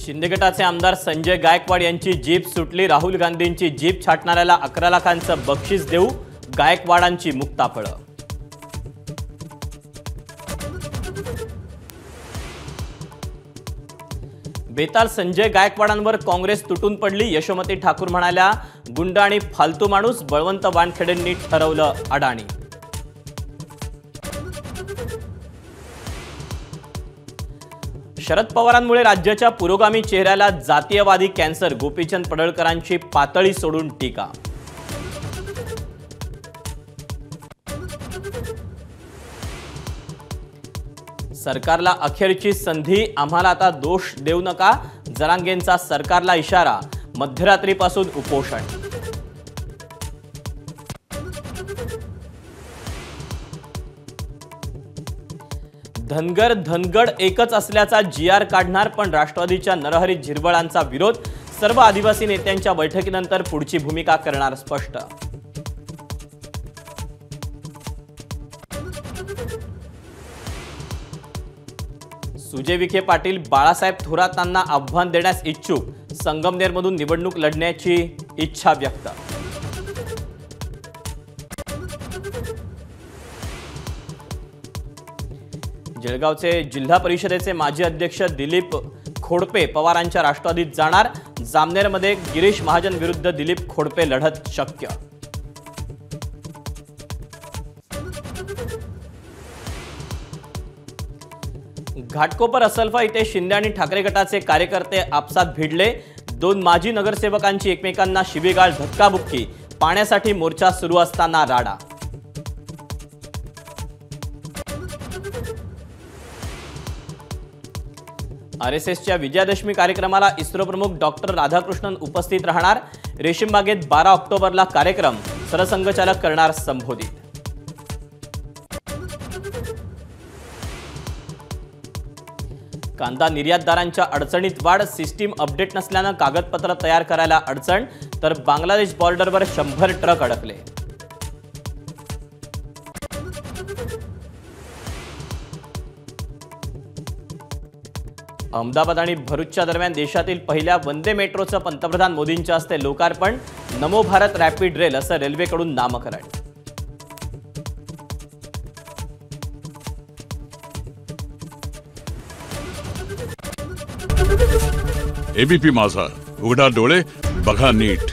शिंदे गटाचे आमदार संजय गायकवाड यांची जीप सुटली। राहुल गांधींची जीप छाटणाऱ्याला 11 लाखांचं बक्षीस देऊ, गायकवाडांची मुक्ताफळं। बेताल संजय गायकवाडांवर काँग्रेस तुटून पडली। यशोमती ठाकूर म्हणाल्या, गुंड आणि फालतू माणूस। बळवंत वानखेडेंनी ठरवलं अडाणी। शरद पवारांमुळे राज्याच्या पुरोगामी चेहऱ्याला जातीयवादी कॅन्सर। गोपीचंद पडळकरांची पातळी सोडून टीका। सरकारला अखेरची संधी, आम्हाला आता दोष देऊ नका। जरांगेंचा सरकारला इशारा। मध्यरात्रीपासून उपोषण। धनगर धनगड एकच असल्याचा जीआर काढणार, पण राष्ट्रवादीच्या नरहरी झिरवळांचा विरोध। सर्व आदिवासी नेत्यांच्या बैठकीनंतर पुढची भूमिका करणार स्पष्ट। सुजय विखे पाटील बाळासाहेब थोरातांना आव्हान देण्यास इच्छुक। संगमनेरमधून निवडणूक लढण्याची इच्छा व्यक्त। जळगावचे जिल्हा परिषदेचे माजी अध्यक्ष दिलीप खोडपे पवारांच्या राष्ट्रवादीत जाणार। जामनेरमध्ये गिरीश महाजन विरुद्ध दिलीप खोडपे लढत शक्य। घाटकोपर असलफा इथे शिंदे आणि ठाकरे गटाचे कार्यकर्ते आपसात भिडले। 2 माजी नगरसेवकांची एकमेकांना शिवीगाळ, धक्काबुक्की। पाण्यासाठी मोर्चा सुरू असताना राडा। आरएसएसच्या विजयादशमी कार्यक्रमाला इस्रो प्रमुख डॉक्टर राधाकृष्णन उपस्थित राहणार। रेशीमबागेत 12 ऑक्टोबरला कार्यक्रम। सरसंघचालक करणार संबोधित। कांदा निर्यातदारांच्या अडचणीत वाढ। सिस्टीम अपडेट नसल्याने कागदपत्र तयार करायला अडचण, तर बांगलादेश बॉर्डरवर 100 ट्रक अडकले। अहमदाबाद आणि भरूचच्या दरम्यान देशातील पहिल्या वंदे मेट्रोचं पंतप्रधान मोदींच्या हस्ते लोकार्पण। नमो भारत रॅपिड रेल असं रेल्वेकडून नामकरण। एबीपी माझा, उघडा डोळे बघा नीट।